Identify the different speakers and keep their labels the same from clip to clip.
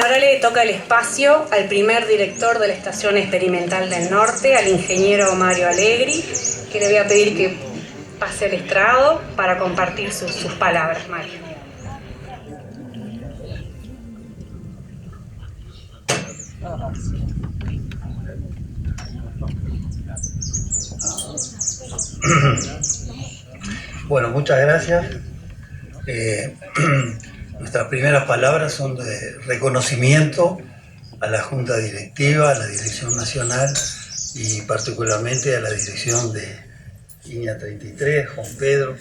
Speaker 1: Ahora le toca el espacio al primer director de la Estación Experimental del Norte, al ingeniero Mario Allegri, que le voy a pedir que pase al estrado para compartir sus palabras, Mario.
Speaker 2: Bueno, muchas gracias. Nuestras primeras palabras son de reconocimiento a la Junta Directiva, a la Dirección Nacional y particularmente a la dirección de Línea 33, Juan Pedro,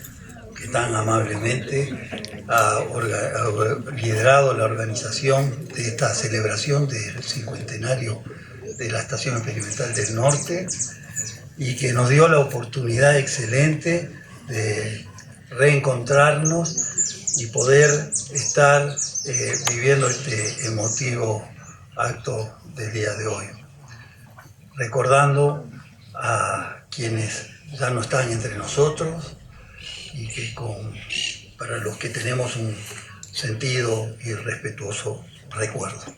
Speaker 2: que tan amablemente ha liderado la organización de esta celebración del cincuentenario de la Estación Experimental del Norte y que nos dio la oportunidad excelente de reencontrarnos y poder estar viviendo este emotivo acto del día de hoy, recordando a quienes ya no están entre nosotros y que para los que tenemos un sentido y respetuoso recuerdo.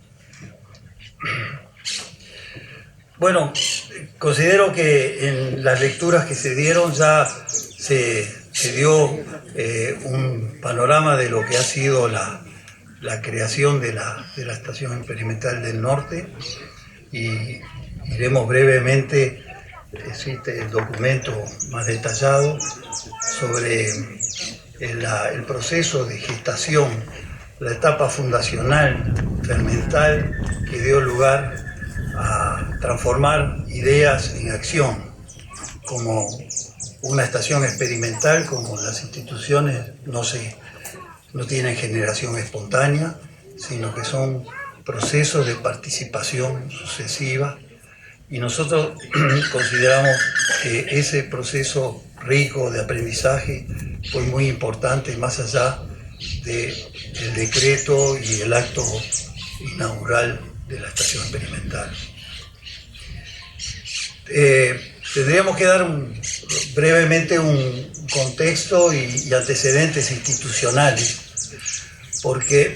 Speaker 2: Bueno, considero que en las lecturas que se dieron ya se dio un panorama de lo que ha sido la creación de la Estación Experimental del Norte y iremos brevemente, existe el documento más detallado sobre el proceso de gestación, la etapa fundacional, fermental, que dio lugar a transformar ideas en acción, como una estación experimental, como las instituciones no tienen generación espontánea, sino que son procesos de participación sucesiva, y nosotros consideramos que ese proceso rico de aprendizaje fue muy importante, más allá del decreto y el acto inaugural de la estación experimental. Tendríamos que dar brevemente un contexto y antecedentes institucionales, porque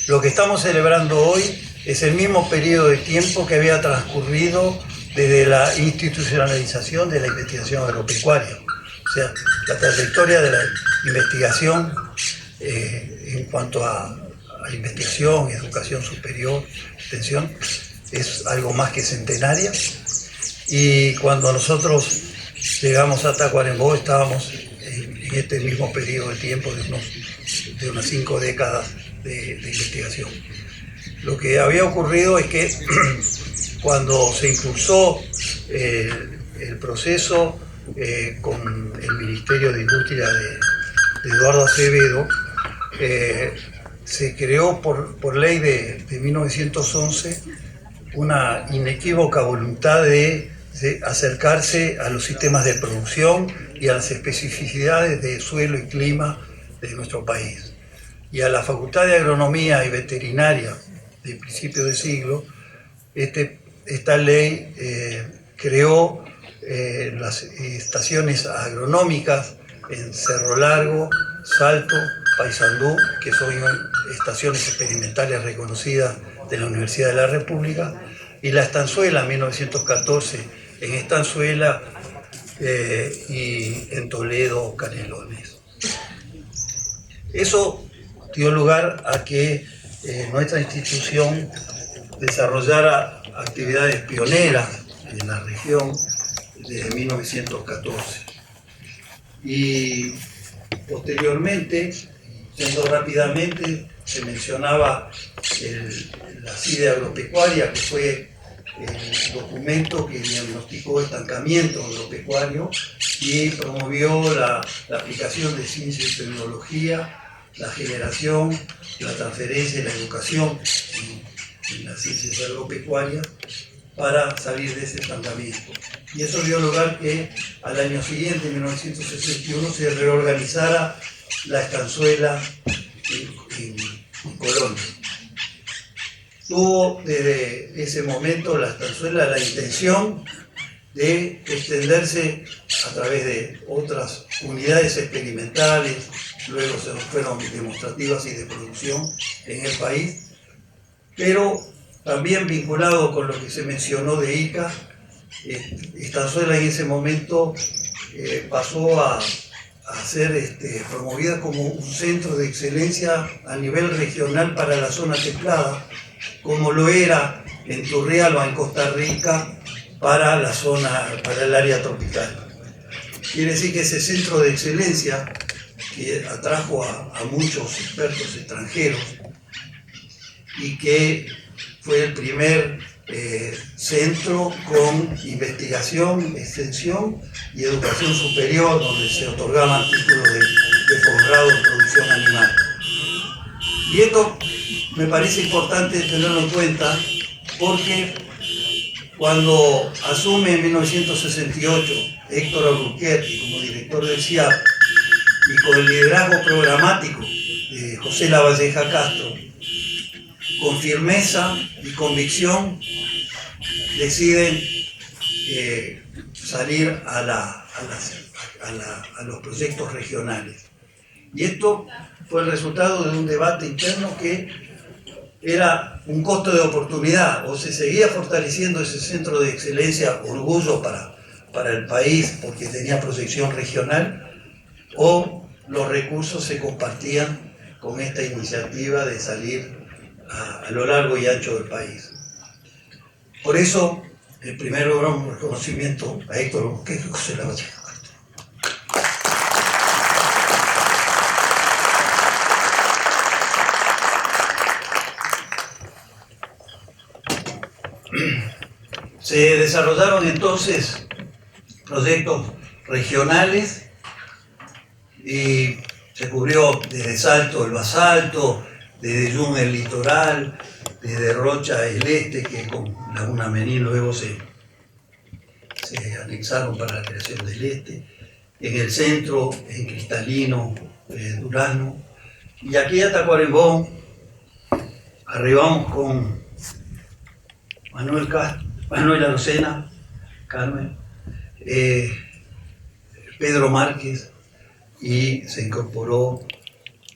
Speaker 2: lo que estamos celebrando hoy es el mismo periodo de tiempo que había transcurrido desde la institucionalización de la investigación agropecuaria. O sea, la trayectoria de la investigación en cuanto a investigación, educación superior, extensión, es algo más que centenaria. Y cuando nosotros llegamos a Tacuarembó estábamos en este mismo periodo de tiempo de unas 5 décadas de investigación. Lo que había ocurrido es que cuando se impulsó el proceso con el Ministerio de Industria de Eduardo Acevedo, se creó por ley de 1911 una inequívoca voluntad de acercarse a los sistemas de producción y a las especificidades de suelo y clima de nuestro país. Y a la Facultad de Agronomía y Veterinaria de principios de siglo, esta ley creó las estaciones agronómicas en Cerro Largo, Salto, Paysandú, que son estaciones experimentales reconocidas de la Universidad de la República, y la Estanzuela, en 1914, en Estanzuela y en Toledo, Canelones. Eso dio lugar a que nuestra institución desarrollara actividades pioneras en la región desde 1914. Y posteriormente, yendo rápidamente, se mencionaba la CIDE agropecuaria, que fue el documento que diagnosticó estancamiento agropecuario y promovió la aplicación de ciencia y tecnología, la generación, la transferencia y la educación en las ciencias agropecuarias para salir de ese estancamiento. Y eso dio lugar que al año siguiente, en 1961, se reorganizara la Estanzuela en Colonia. Tuvo desde ese momento la Estanzuela la intención de extenderse a través de otras unidades experimentales, luego se fueron demostrativas y de producción en el país, pero también vinculado con lo que se mencionó de Ica, Estanzuela en ese momento pasó a ser promovida como un centro de excelencia a nivel regional para la zona templada, como lo era en Turrialba, en Costa Rica, para el área tropical. Quiere decir que ese centro de excelencia, que atrajo a muchos expertos extranjeros y que fue el primer centro con investigación, extensión y educación superior, donde se otorgaban títulos de posgrado en producción animal. Y esto me parece importante tenerlo en cuenta porque cuando asume en 1968 Héctor Alburquerque como director del CIAP y con el liderazgo programático de José Lavalleja Castro, con firmeza y convicción deciden salir a los proyectos regionales. Y esto fue el resultado de un debate interno que era un costo de oportunidad: o se seguía fortaleciendo ese centro de excelencia, orgullo para el país porque tenía proyección regional, o los recursos se compartían con esta iniciativa de salir a lo largo y ancho del país. Por eso, el primero era un reconocimiento a Héctor Alburquerque y José Lavalleja Castro. Se desarrollaron entonces proyectos regionales y se cubrió desde Salto el basalto, desde Yun el litoral, desde Rocha el este, que con Laguna Mení luego se anexaron para la creación del este, en el centro, en Cristalino, Durazno, y aquí a Tacuarembó arribamos con Manuel Arocena, Carmen, Pedro Márquez, y se incorporó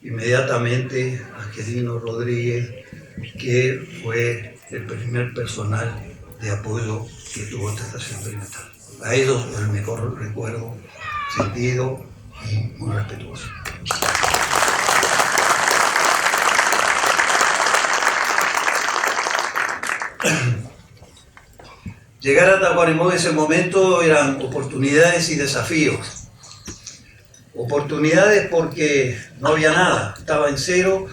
Speaker 2: inmediatamente Angelino Rodríguez, que fue el primer personal de apoyo que tuvo esta estación experimental. A ellos el mejor recuerdo sentido y muy respetuoso. Llegar a Tacuarembó en ese momento eran oportunidades y desafíos. Oportunidades porque no había nada, estaba en cero.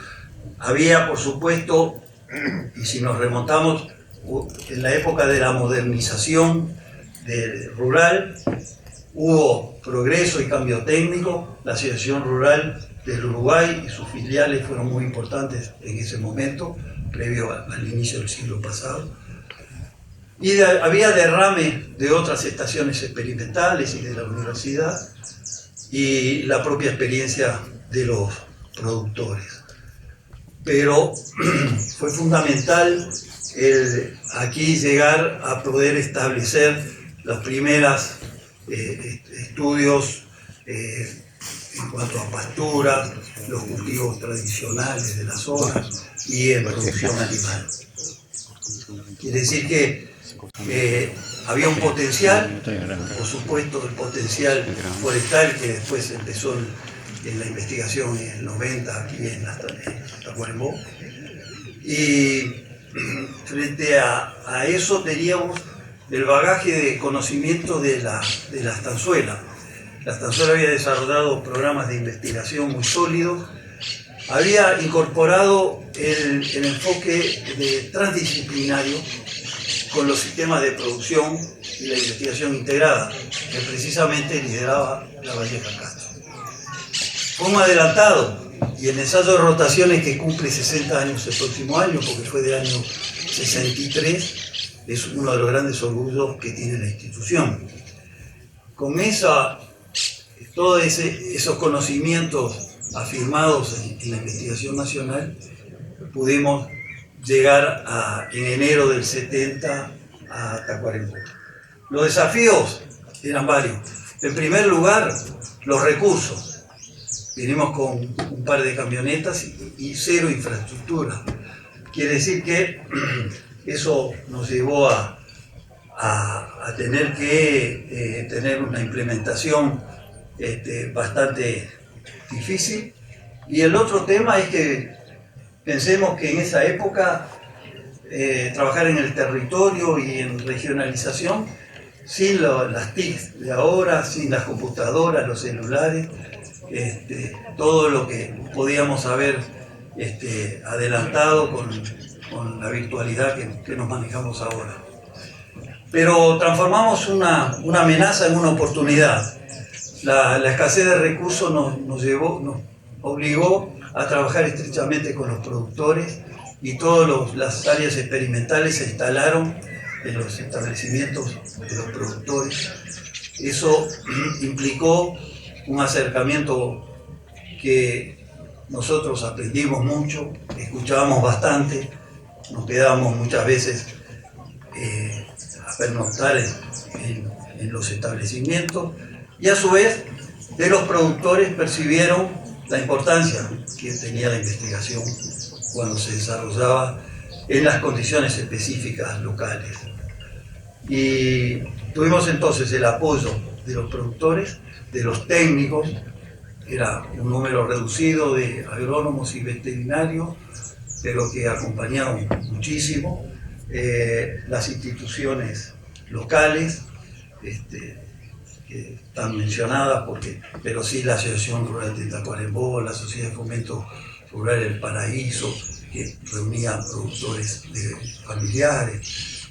Speaker 2: Había, por supuesto, y si nos remontamos en la época de la modernización rural, hubo progreso y cambio técnico. La Asociación Rural del Uruguay y sus filiales fueron muy importantes en ese momento, previo al inicio del siglo pasado. Y había derrame de otras estaciones experimentales y de la universidad, y la propia experiencia de los productores. Pero fue fundamental aquí llegar a poder establecer los primeros estudios en cuanto a pasturas, los cultivos tradicionales de la zona y en producción animal. Quiere decir que había un potencial, por supuesto el potencial forestal que después empezó en la investigación en el 90 aquí en Tacuarembó, y frente a eso teníamos el bagaje de conocimiento de la estanzuela. La estanzuela había desarrollado programas de investigación muy sólidos, había incorporado el enfoque transdisciplinario con los sistemas de producción y la investigación integrada, que precisamente lideraba Lavalleja Castro. Fue un adelantado, y el ensayo de rotaciones que cumple 60 años el próximo año, porque fue del año 63, es uno de los grandes orgullos que tiene la institución. Con todos esos conocimientos afirmados en la investigación nacional, pudimos llegar en enero del 70 a Tacuarembó. Los desafíos eran varios. En primer lugar, los recursos. Vinimos con un par de camionetas y cero infraestructura. Quiere decir que eso nos llevó a tener que tener una implementación bastante difícil. Y el otro tema es que pensemos que en esa época trabajar en el territorio y en regionalización, sin las TIC de ahora, sin las computadoras, los celulares, todo lo que podíamos haber adelantado con la virtualidad que nos manejamos ahora. Pero transformamos una amenaza en una oportunidad. La escasez de recursos nos obligó a trabajar estrechamente con los productores y todas las áreas experimentales se instalaron en los establecimientos de los productores. Eso implicó un acercamiento que nosotros aprendimos mucho, escuchábamos bastante, nos quedábamos muchas veces a pernoctar en los establecimientos, y a su vez de los productores percibieron la importancia que tenía la investigación cuando se desarrollaba en las condiciones específicas locales. Y tuvimos entonces el apoyo de los productores, de los técnicos, era un número reducido de agrónomos y veterinarios, pero que acompañaron muchísimo, las instituciones locales, que están mencionadas, pero sí la Asociación Rural de Tacuarembó, la Sociedad de Fomento Rural El Paraíso, que reunía productores familiares,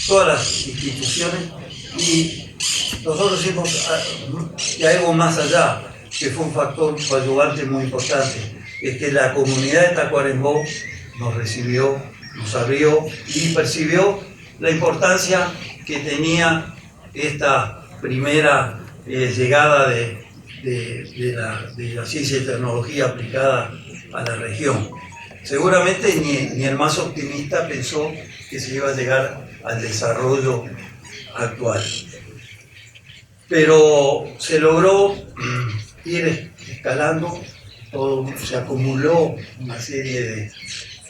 Speaker 2: todas las instituciones, y nosotros hicimos algo más allá, que fue un factor coadyuvante muy importante, es que la comunidad de Tacuarembó nos recibió, nos abrió y percibió la importancia que tenía esta primera llegada de la ciencia y tecnología aplicada a la región. Seguramente ni el más optimista pensó que se iba a llegar al desarrollo actual. Pero se logró ir escalando, todo se acumuló una serie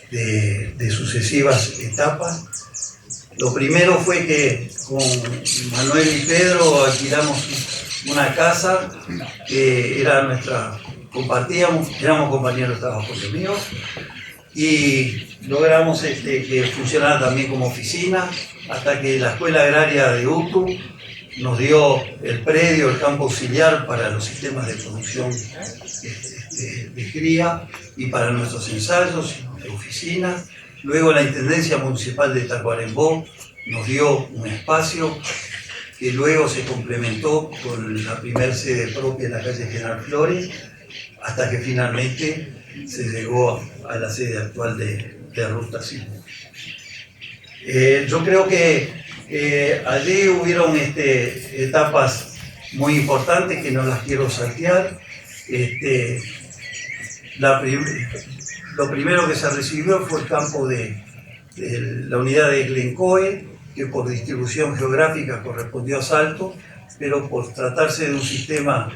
Speaker 2: de sucesivas etapas. Lo primero fue que con Manuel y Pedro alquilamos una casa que era éramos compañeros de trabajo míos, y logramos que funcionara también como oficina, hasta que la Escuela Agraria de Utu nos dio el predio, el campo auxiliar para los sistemas de producción de cría y para nuestros ensayos de oficinas. Luego la Intendencia Municipal de Tacuarembó nos dio un espacio que luego se complementó con la primera sede propia en la calle General Flores, hasta que finalmente se llegó a la sede actual de Ruta 5. Yo creo que allí hubieron etapas muy importantes que no las quiero saltear. Lo primero que se recibió fue el campo de la unidad de Glencoe, que por distribución geográfica correspondió a Salto, pero por tratarse de un sistema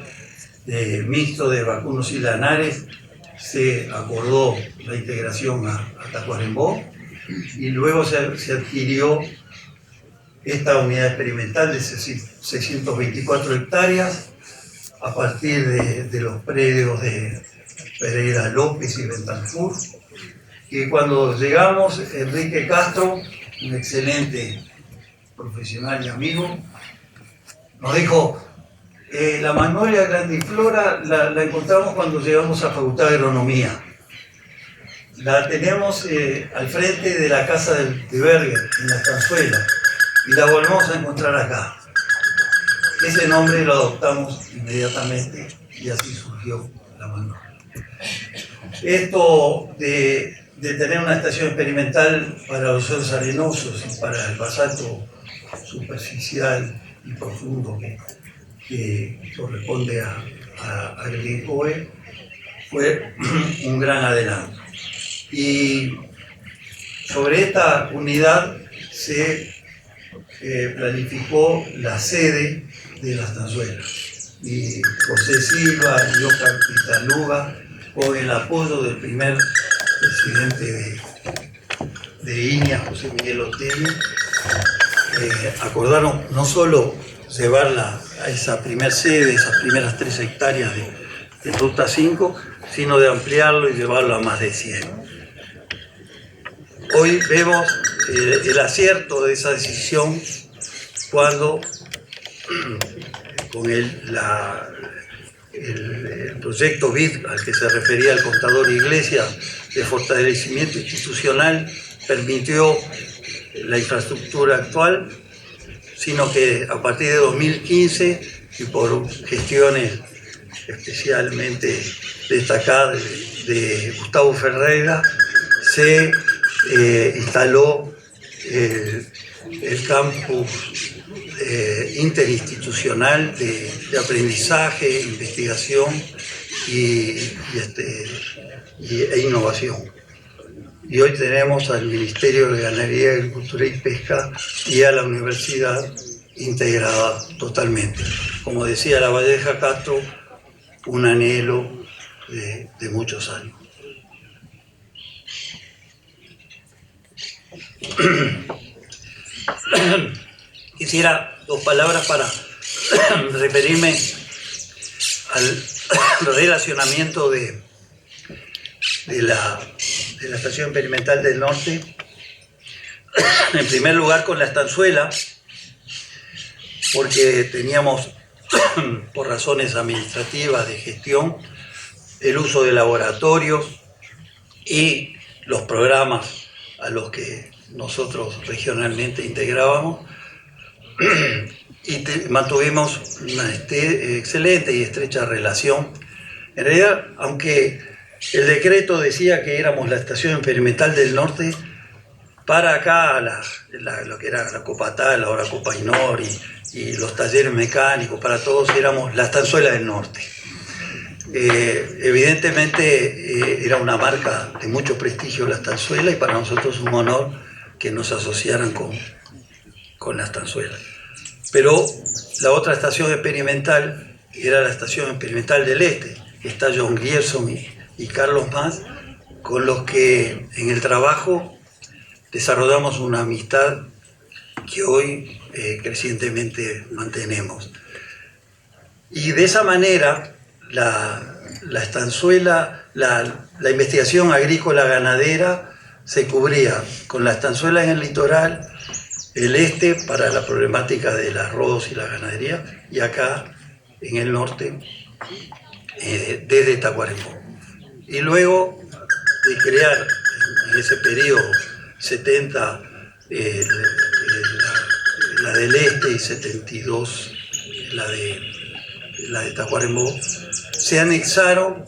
Speaker 2: mixto de vacunos y lanares, se acordó la integración a Tacuarembó, y luego se adquirió esta unidad experimental de 624 hectáreas a partir de los predios de Pereira López y Bentancur, que cuando llegamos, Enrique Castro, un excelente profesional y amigo, nos dijo: la magnolia grandiflora la encontramos cuando llegamos a Facultad de Agronomía. La tenemos al frente de la casa de Berger, en la Estanzuela, y la volvemos a encontrar acá. Ese nombre lo adoptamos inmediatamente y así surgió la magnolia. Esto de tener una estación experimental para los suelos arenosos y para el basalto superficial y profundo que corresponde a Glencoe fue un gran adelanto. Y sobre esta unidad se planificó la sede de las Estanzuelas. Y José Silva y Oscar Pitaluga, con el apoyo del primer presidente de Iña, José Miguel Otegui, acordaron no solo llevarla a esa primer sede, esas primeras 3 hectáreas de Ruta 5, sino de ampliarlo y llevarlo a más de 100. Hoy vemos el acierto de esa decisión cuando con el proyecto BID al que se refería el contador Iglesias de fortalecimiento institucional permitió la infraestructura actual, sino que a partir de 2015 y por gestiones especialmente destacadas de Gustavo Ferreira, se instaló el campus interinstitucional de aprendizaje, investigación e innovación. Y hoy tenemos al Ministerio de Ganadería, Agricultura y Pesca y a la universidad integrada totalmente. Como decía la Valleja Castro, un anhelo de muchos años. Quisiera 2 palabras para referirme al relacionamiento de la Estación Experimental del Norte. En primer lugar con la estanzuela, porque teníamos, por razones administrativas de gestión, el uso de laboratorios y los programas a los que nosotros regionalmente integrábamos, y mantuvimos una excelente y estrecha relación. En realidad, aunque el decreto decía que éramos la Estación Experimental del Norte, para acá lo que era la Copatal, ahora Copainor y los talleres mecánicos, para todos éramos la Estanzuela del Norte. Evidentemente era una marca de mucho prestigio la estanzuela, y para nosotros un honor que nos asociaran con la estanzuela. Pero la otra estación experimental era la Estación Experimental del Este, que está John Grierson y Carlos Más, con los que en el trabajo desarrollamos una amistad que hoy crecientemente mantenemos. Y de esa manera la estanzuela, la investigación agrícola ganadera se cubría con la estanzuela en el litoral, el este para la problemática del arroz y la ganadería, y acá en el norte desde Tacuarembó. Y luego de crear en ese periodo 70 la del este y 72 la de Tacuarembó, se anexaron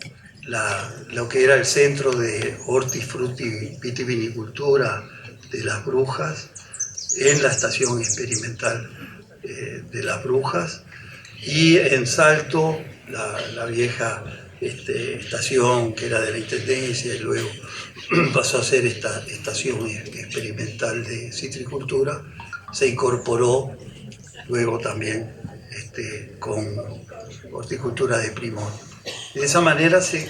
Speaker 2: lo que era el centro de hortifruti vitivinicultura de Las Brujas en la Estación Experimental de Las Brujas, y en Salto la vieja estación que era de la Intendencia, y luego pasó a ser esta Estación Experimental de Citricultura, se incorporó luego también con horticultura de primor. De esa manera se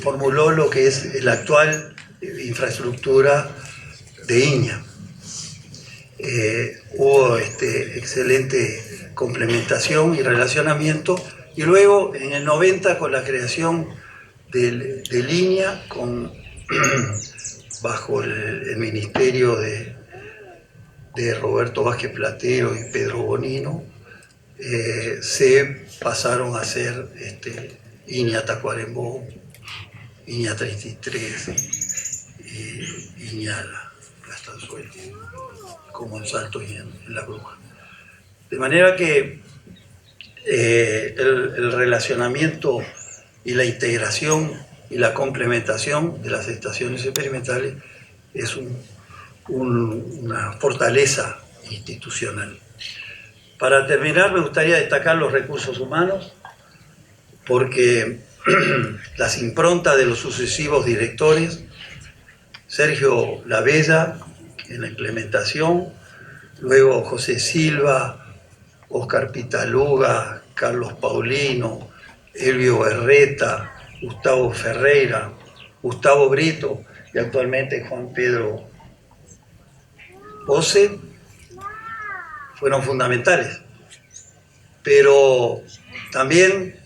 Speaker 2: formuló lo que es la actual infraestructura de Iña. Hubo excelente complementación y relacionamiento, y luego en el 90 con la creación de Iña bajo el ministerio de Roberto Vázquez Platero y Pedro Bonino, se pasaron a hacer Iña Tacuarembó, Iña 33 y Iña la Estanzuela, como en Salto y en La Bruja. De manera que el relacionamiento y la integración y la complementación de las estaciones experimentales es una fortaleza institucional. Para terminar, me gustaría destacar los recursos humanos, porque las improntas de los sucesivos directores, Sergio Lavella en la implementación, luego José Silva, Óscar Pitaluga, Carlos Paulino, Elvio Berreta, Gustavo Ferreira, Gustavo Brito y actualmente Juan Pedro Pose, fueron fundamentales. Pero también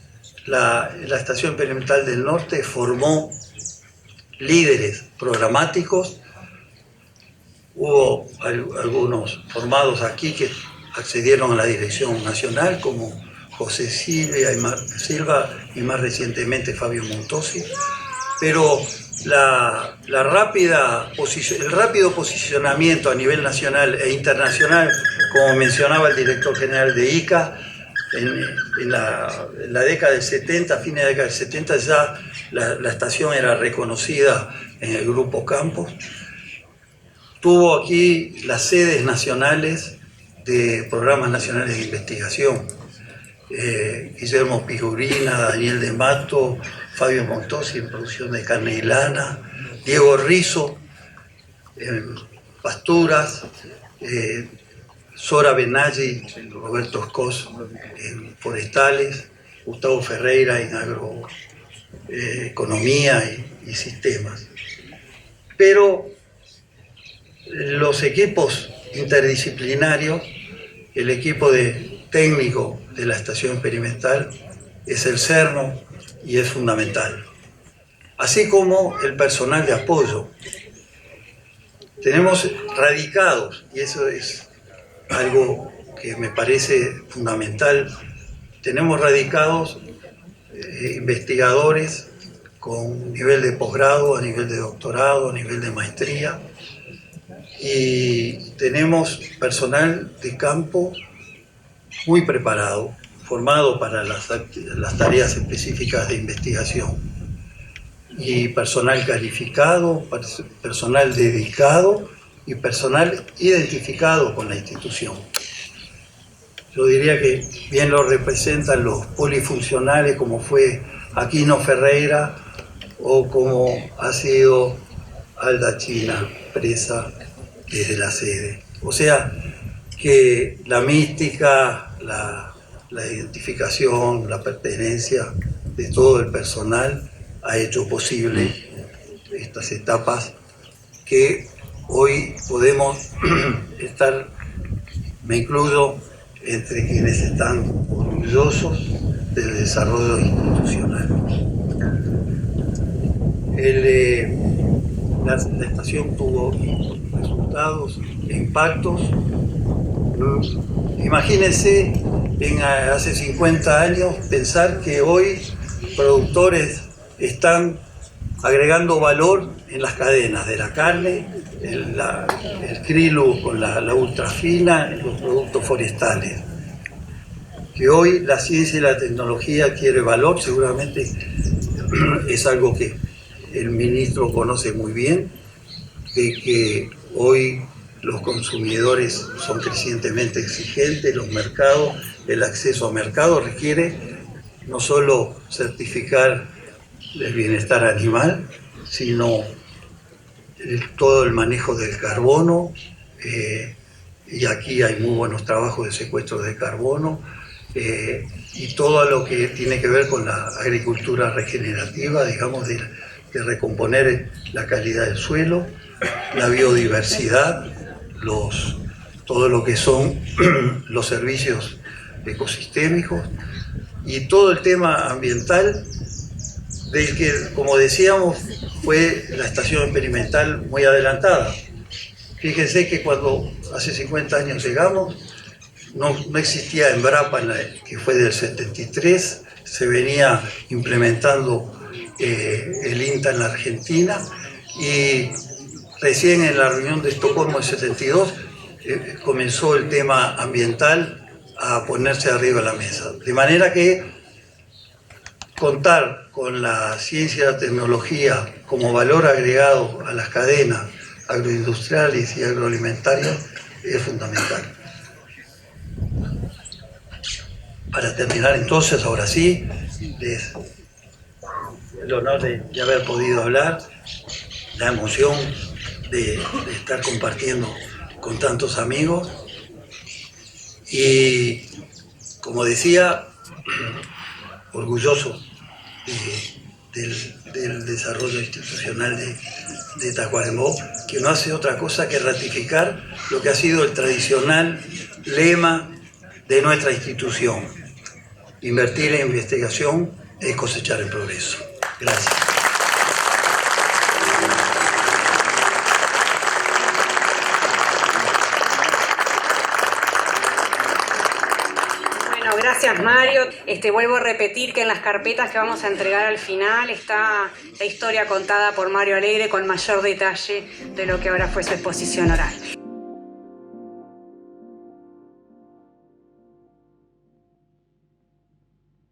Speaker 2: la Estación Experimental del Norte formó líderes programáticos. Hubo algunos formados aquí que accedieron a la dirección nacional, como José Silva y más recientemente Fabio Montosi. Pero el rápido posicionamiento a nivel nacional e internacional, como mencionaba el director general de ICA, en la década del 70, fines de la década del 70, ya la estación era reconocida en el Grupo Campos. Tuvo aquí las sedes nacionales de programas nacionales de investigación. Guillermo Pigurina, Daniel de Mato, Fabio Montosi en producción de carne y lana, Diego Rizzo en pasturas, Sora Benaggi, Roberto Escos en forestales, Gustavo Ferreira en agroeconomía y sistemas. Pero los equipos interdisciplinarios, el equipo técnico de la estación experimental es el CERNO y es fundamental, así como el personal de apoyo. Tenemos radicados, y eso es algo que me parece fundamental, tenemos radicados investigadores con nivel de posgrado, a nivel de doctorado, a nivel de maestría, y tenemos personal de campo muy preparado, formado para las tareas específicas de investigación, y personal calificado, personal dedicado y personal identificado con la institución. Yo diría que bien lo representan los polifuncionales, como fue Aquino Ferreira o como ha sido Alda China, presa desde la sede. O sea que la mística, la identificación, la pertenencia de todo el personal ha hecho posible estas etapas que hoy podemos estar, me incluyo, entre quienes están orgullosos del desarrollo institucional. La estación tuvo resultados e impactos. Imagínense, hace 50 años, pensar que hoy productores están agregando valor en las cadenas de la carne, el krilu con la ultrafina, los productos forestales. Que hoy la ciencia y la tecnología adquiere valor, seguramente es algo que el ministro conoce muy bien, de que hoy los consumidores son crecientemente exigentes, los mercados, el acceso a mercado requiere no solo certificar el bienestar animal, sino todo el manejo del carbono, y aquí hay muy buenos trabajos de secuestro de carbono, y todo lo que tiene que ver con la agricultura regenerativa, digamos, de recomponer la calidad del suelo, la biodiversidad, todo lo que son los servicios ecosistémicos y todo el tema ambiental, del que, como decíamos, fue la estación experimental muy adelantada. Fíjense que cuando hace 50 años llegamos, no existía Embrapa, que fue del 73, se venía implementando el INTA en la Argentina, y recién en la reunión de Estocolmo del 72 comenzó el tema ambiental a ponerse arriba de la mesa. De manera que contar con la ciencia y la tecnología como valor agregado a las cadenas agroindustriales y agroalimentarias es fundamental. Para terminar entonces, ahora sí, el honor de haber podido hablar, la emoción de estar compartiendo con tantos amigos, y como decía, orgulloso del desarrollo institucional de Tacuarembó, que no hace otra cosa que ratificar lo que ha sido el tradicional lema de nuestra institución: invertir en investigación es cosechar el progreso. Gracias.
Speaker 1: Gracias, Mario. Vuelvo a repetir que en las carpetas que vamos a entregar al final está la historia contada por Mario Alegre con mayor detalle de lo que ahora fue su exposición oral.